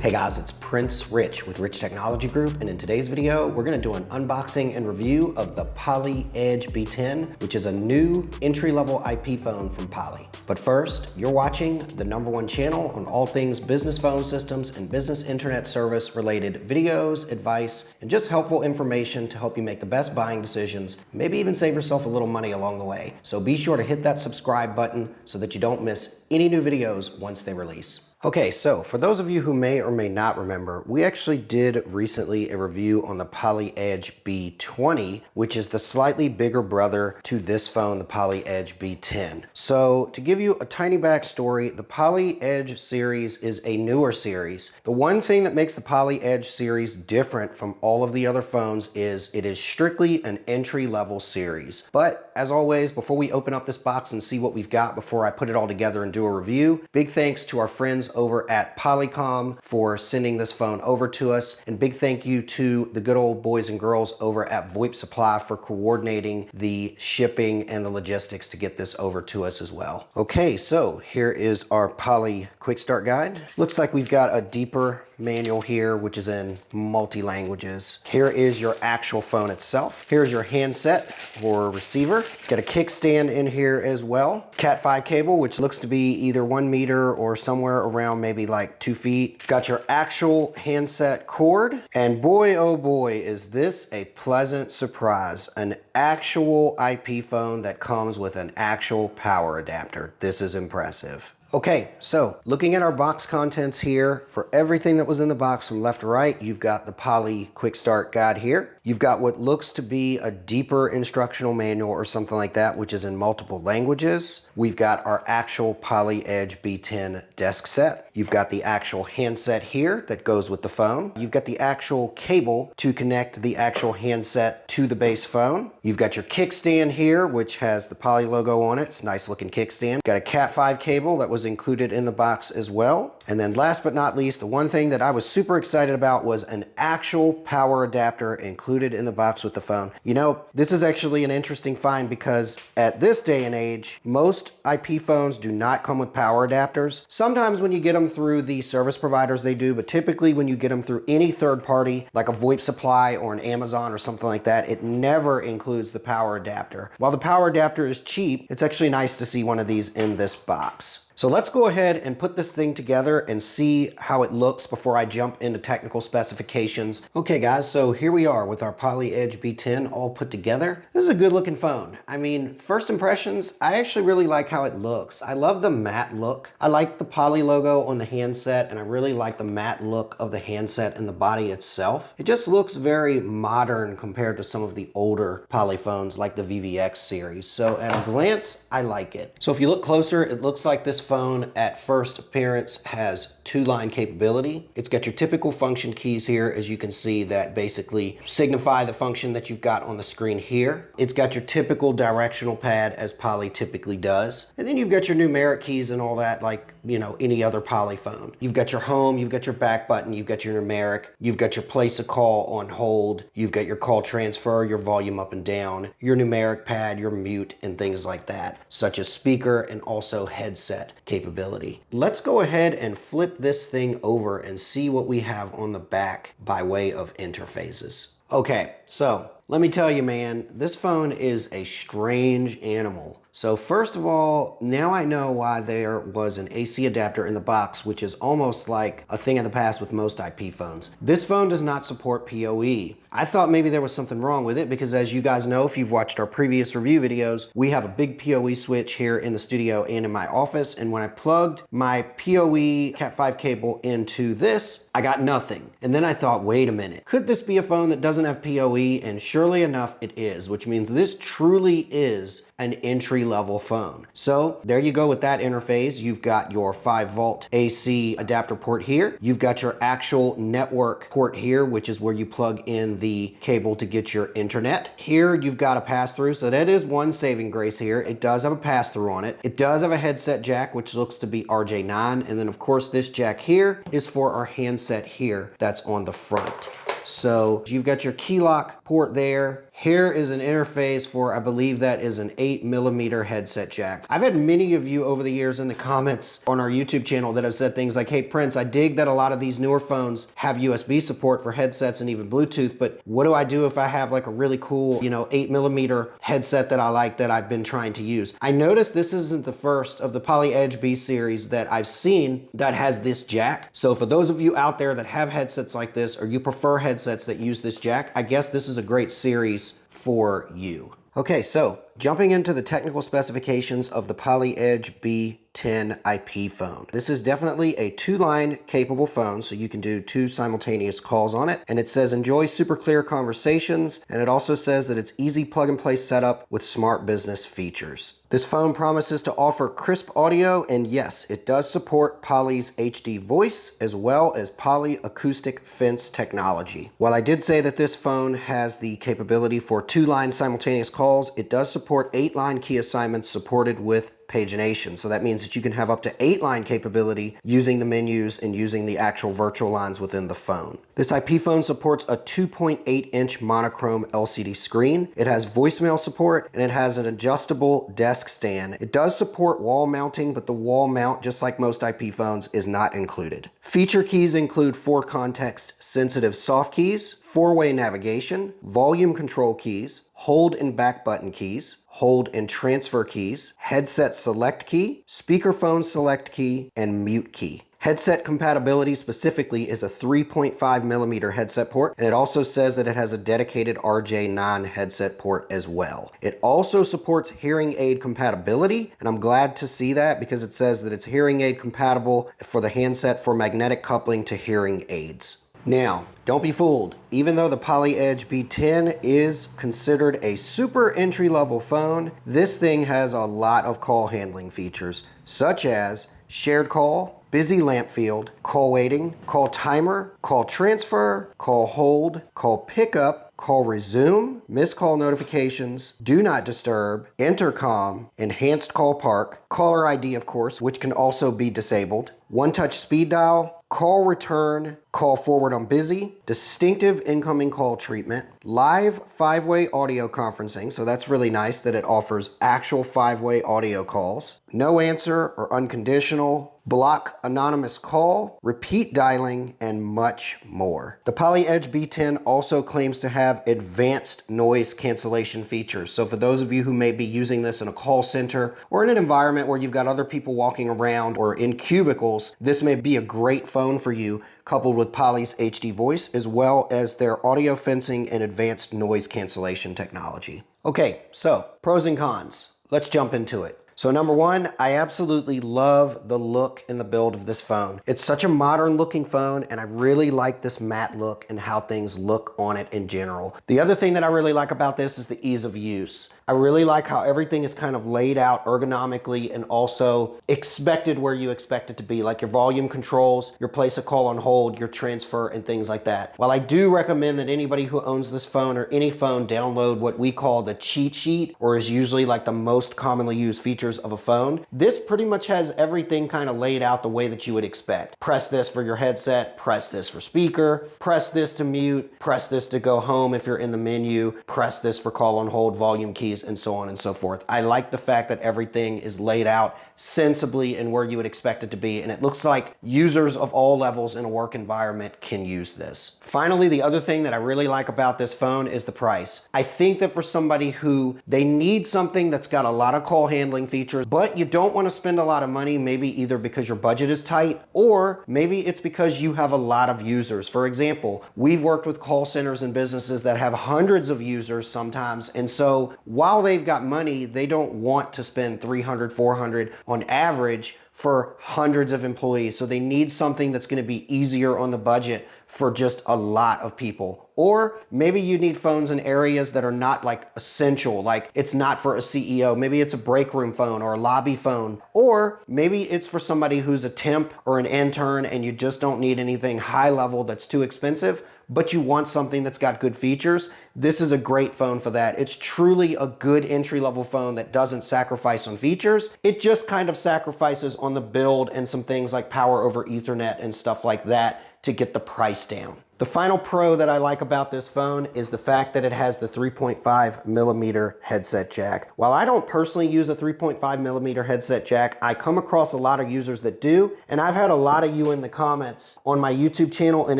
Hey guys, it's Prince Rich with Rich Technology Group, and in today's video, we're gonna do an unboxing and review of the Poly Edge B10, which is a new entry-level IP phone from Poly. But first, you're watching the #1 channel on all things business phone systems and business internet service related videos, advice, and just helpful information to help you make the best buying decisions, maybe even save yourself a little money along the way. So be sure to hit that subscribe button so that you don't miss any new videos once they release. Okay, so for those of you who may or may not remember, we actually did recently a review on the Poly Edge B20, which is the slightly bigger brother to this phone, the Poly Edge B10. So to give you a tiny backstory, the Poly Edge series is a newer series. The one thing that makes the Poly Edge series different from all of the other phones is it is strictly an entry-level series. But as always, before we open up this box and see what we've got before I put it all together and do a review, big thanks to our friends over at Polycom for sending this phone over to us, and big thank you to the good old boys and girls over at VoIP Supply for coordinating the shipping and the logistics to get this over to us as well. Okay, so here is our Poly Quick Start Guide. Looks like we've got a deeper manual here, which is in multi-languages. Here is your actual phone itself. Here's your handset or receiver. Got a kickstand in here as well. Cat 5 cable, which looks to be either 1 meter or somewhere around maybe like 2 feet. Got your actual handset cord. And boy, oh boy, is this a pleasant surprise. An actual IP phone that comes with an actual power adapter. This is impressive. Okay, so looking at our box contents here, for everything that was in the box from left to right, you've got the Poly Quick Start Guide here. You've got what looks to be a deeper instructional manual or something like that, which is in multiple languages. We've got our actual Poly Edge B10 desk set. You've got the actual handset here that goes with the phone. You've got the actual cable to connect the actual handset to the base phone. You've got your kickstand here, which has the Poly logo on it. It's a nice looking kickstand. Got a Cat 5 cable that was included in the box as well. And then last but not least, the one thing that I was super excited about was an actual power adapter included in the box with the phone. You know, this is actually an interesting find because at this day and age, most IP phones do not come with power adapters. Sometimes when you get them through the service providers, they do, but typically when you get them through any third party, like a VoIP Supply or an Amazon or something like that, it never includes the power adapter. While the power adapter is cheap, it's actually nice to see one of these in this box. So let's go ahead and put this thing together and see how it looks before I jump into technical specifications. Okay guys, so here we are with our Poly Edge B10 all put together. This is a good looking phone. I mean, first impressions, I actually really like how it looks. I love the matte look. I like the Poly logo on the handset, and I really like the matte look of the handset and the body itself. It just looks very modern compared to some of the older Poly phones like the VVX series. So at a glance, I like it. So if you look closer, it looks like this phone at first appearance has 2-line capability. It's got your typical function keys here, as you can see, that basically signify the function that you've got on the screen here. It's got your typical directional pad as Poly typically does. And then you've got your numeric keys and all that like, you know, any other Poly phone. You've got your home, you've got your back button, you've got your numeric, you've got your place a call on hold, you've got your call transfer, your volume up and down, your numeric pad, your mute, and things like that, such as speaker and also headset capability. Let's go ahead and flip this thing over and see what we have on the back by way of interfaces. Okay, so let me tell you, man, this phone is a strange animal. So first of all, now I know why there was an AC adapter in the box, which is almost like a thing of the past with most IP phones. This phone does not support PoE. I thought maybe there was something wrong with it because, as you guys know, if you've watched our previous review videos, we have a big PoE switch here in the studio and in my office. And when I plugged my PoE Cat 5 cable into this, I got nothing. And then I thought, wait a minute, could this be a phone that doesn't have PoE? And surely enough, it is, which means this truly is an entry-level phone. So there you go with that interface. You've got your 5-volt AC adapter port here. You've got your actual network port here, which is where you plug in the cable to get your internet. Here you've got a pass-through, so that is one saving grace here. It does have a pass-through on it. It does have a headset jack, which looks to be RJ9, and then of course this jack here is for our handset here that's on the front. So you've got your key lock port there, Here is an interface for, I believe that is an 8mm headset jack. I've had many of you over the years in the comments on our YouTube channel that have said things like, hey Prince, I dig that a lot of these newer phones have USB support for headsets and even Bluetooth, but what do I do if I have like a really cool, 8mm headset that I like that I've been trying to use? I noticed this isn't the first of the Poly Edge B series that I've seen that has this jack. So for those of you out there that have headsets like this, or you prefer headsets that use this jack, I guess this is a great series for you. Okay, so jumping into the technical specifications of the Poly Edge B10 IP phone. This is definitely a 2-line capable phone, so you can do 2 simultaneous calls on it. And it says enjoy super clear conversations, and it also says that it's easy plug-and-play setup with smart business features. This phone promises to offer crisp audio, and yes, it does support Poly's HD voice as well as Poly acoustic fence technology. While I did say that this phone has the capability for 2-line simultaneous calls, it does support 8-line key assignments supported with pagination. So that means that you can have up to 8-line capability using the menus and using the actual virtual lines within the phone. This IP phone supports a 2.8-inch monochrome LCD screen. It has voicemail support, and it has an adjustable desk stand. It does support wall mounting, but the wall mount, just like most IP phones, is not included. Feature keys include 4 context-sensitive soft keys, 4-way navigation, volume control keys, hold and back button keys, hold and transfer keys, headset select key, speakerphone select key, and mute key. Headset compatibility specifically is a 3.5mm headset port, and it also says that it has a dedicated RJ9 headset port as well. It also supports hearing aid compatibility, and I'm glad to see that because it says that it's hearing aid compatible for the handset for magnetic coupling to hearing aids. Now, don't be fooled. Even though the Poly Edge B10 is considered a super entry-level phone, this thing has a lot of call handling features, such as shared call, busy lamp field, call waiting, call timer, call transfer, call hold, call pickup, call resume, missed call notifications, do not disturb, intercom, enhanced call park, caller ID of course, which can also be disabled, one-touch speed dial, call return, call forward on busy, distinctive incoming call treatment, live 5-way audio conferencing, so that's really nice that it offers actual 5-way audio calls, no answer or unconditional, block anonymous call, repeat dialing, and much more. The Poly Edge B10 also claims to have advanced noise cancellation features. So for those of you who may be using this in a call center or in an environment where you've got other people walking around or in cubicles, this may be a great phone for you, coupled with Poly's HD voice as well as their audio fencing and advanced noise cancellation technology. Okay, so pros and cons. Let's jump into it. So number one, I absolutely love the look and the build of this phone. It's such a modern looking phone, and I really like this matte look and how things look on it in general. The other thing that I really like about this is the ease of use. I really like how everything is kind of laid out ergonomically and also expected where you expect it to be, like your volume controls, your place a call on hold, your transfer, and things like that. While I do recommend that anybody who owns this phone or any phone download what we call the cheat sheet, or is usually like the most commonly used features of a phone, this pretty much has everything kind of laid out the way that you would expect. Press this for your headset, press this for speaker, press this to mute, press this to go home if you're in the menu, press this for call on hold, volume keys, and so on and so forth. I like the fact that everything is laid out sensibly and where you would expect it to be, and it looks like users of all levels in a work environment can use this. Finally, the other thing that I really like about this phone is the price. I think that for somebody who they need something that's got a lot of call handling features, but you don't want to spend a lot of money, maybe either because your budget is tight or maybe it's because you have a lot of users. For example, we've worked with call centers and businesses that have hundreds of users sometimes, and so while they've got money, they don't want to spend $300, $400 on average for hundreds of employees. So they need something that's going to be easier on the budget for just a lot of people. Or maybe you need phones in areas that are not like essential, like it's not for a CEO. Maybe it's a break room phone or a lobby phone. Or maybe it's for somebody who's a temp or an intern and you just don't need anything high level that's too expensive, but you want something that's got good features. This is a great phone for that. It's truly a good entry-level phone that doesn't sacrifice on features. It just kind of sacrifices on the build and some things like power over Ethernet and stuff like that to get the price down. The final pro that I like about this phone is the fact that it has the 3.5 millimeter headset jack. While I don't personally use a 3.5 millimeter headset jack, I come across a lot of users that do, and I've had a lot of you in the comments on my YouTube channel and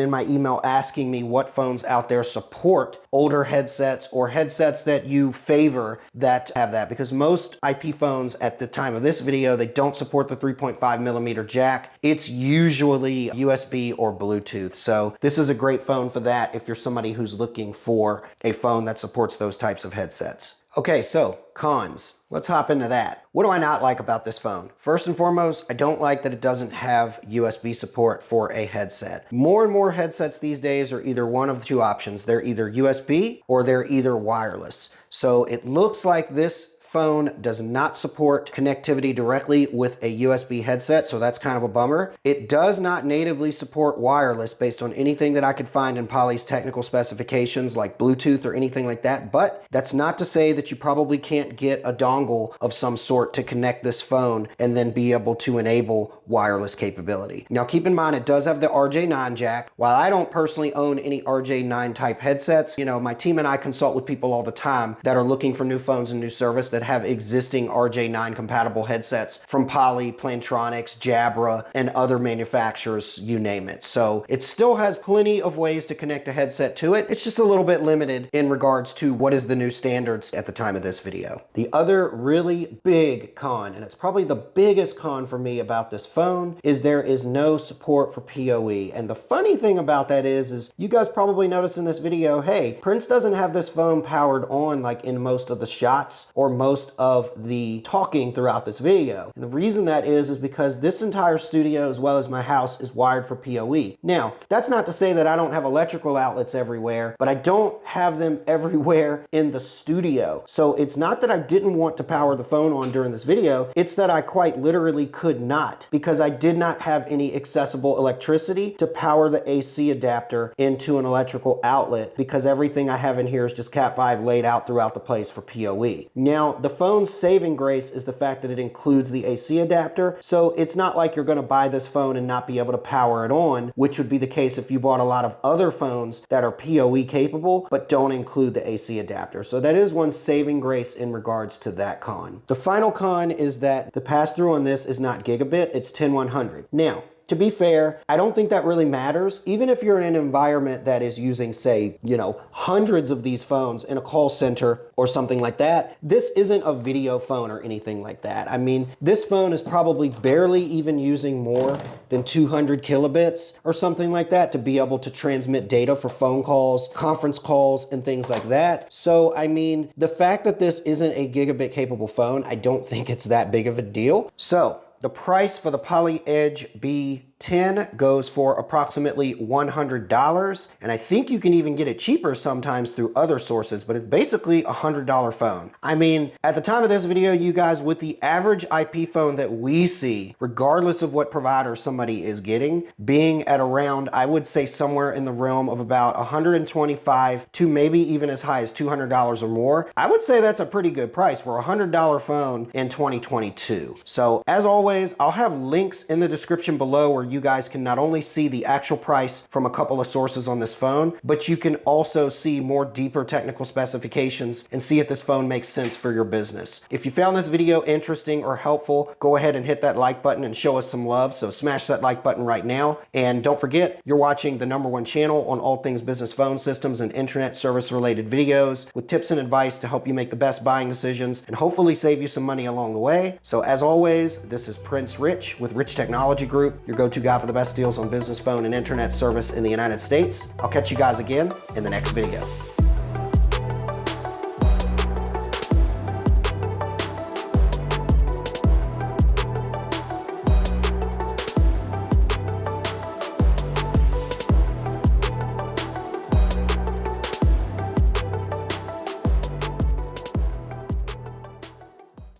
in my email asking me what phones out there support older headsets or headsets that you favor that have that, because most IP phones at the time of this video, they don't support the 3.5 millimeter jack. It's usually USB or Bluetooth. So this is a great phone for that if you're somebody who's looking for a phone that supports those types of headsets. Okay, so cons. Let's hop into that. What do I not like about this phone? First and foremost, I don't like that it doesn't have USB support for a headset. More and more headsets these days are either one of two options. They're either USB or they're either wireless. So it looks like this phone does not support connectivity directly with a USB headset, so that's kind of a bummer. It does not natively support wireless based on anything that I could find in Poly's technical specifications like Bluetooth or anything like that, but that's not to say that you probably can't get a dongle of some sort to connect this phone and then be able to enable wireless capability. Now keep in mind it does have the RJ9 jack. While I don't personally own any RJ9 type headsets, you know, my team and I consult with people all the time that are looking for new phones and new service that have existing RJ9 compatible headsets from Poly, Plantronics, Jabra, and other manufacturers, you name it. So it still has plenty of ways to connect a headset to it. It's just a little bit limited in regards to what is the new standards at the time of this video. The other really big con, and it's probably the biggest con for me about this phone, is there is no support for PoE. And the funny thing about that is you guys probably noticed in this video, hey, Prince doesn't have this phone powered on like in most of the shots or most of the talking throughout this video. And the reason that is because this entire studio as well as my house is wired for PoE. Now, that's not to say that I don't have electrical outlets everywhere, but I don't have them everywhere in the studio. So it's not that I didn't want to power the phone on during this video, it's that I quite literally could not, because I did not have any accessible electricity to power the AC adapter into an electrical outlet, because everything I have in here is just Cat 5 laid out throughout the place for PoE. Now, the phone's saving grace is the fact that it includes the AC adapter, so it's not like you're gonna buy this phone and not be able to power it on, which would be the case if you bought a lot of other phones that are PoE capable, but don't include the AC adapter. So that is one saving grace in regards to that con. The final con is that the pass-through on this is not gigabit, it's 10100. Now, to be fair, I don't think that really matters. Even if you're in an environment that is using, say, you know, hundreds of these phones in a call center or something like that, this isn't a video phone or anything like that. I mean, this phone is probably barely even using more than 200 kilobits or something like that to be able to transmit data for phone calls, conference calls, and things like that. So, I mean, the fact that this isn't a gigabit capable phone, I don't think it's that big of a deal. So, the price for the Poly Edge B10 goes for approximately $100, and I think you can even get it cheaper sometimes through other sources, but it's basically a $100 phone. I mean, at the time of this video, you guys, with the average IP phone that we see, regardless of what provider somebody is getting, being at around, I would say somewhere in the realm of about $125 to maybe even as high as $200 or more, I would say that's a pretty good price for a $100 phone in 2022. So as always, I'll have links in the description below where you guys can not only see the actual price from a couple of sources on this phone, but you can also see more deeper technical specifications and see if this phone makes sense for your business. If you found this video interesting or helpful, go ahead and hit that like button and show us some love. So smash that like button right now. And don't forget, you're watching the #1 channel on all things business phone systems and internet service related videos with tips and advice to help you make the best buying decisions and hopefully save you some money along the way. So as always, this is Prince Rich with Rich Technology Group, your go-to guy for the best deals on business phone and internet service in the United States. I'll catch you guys again in the next video.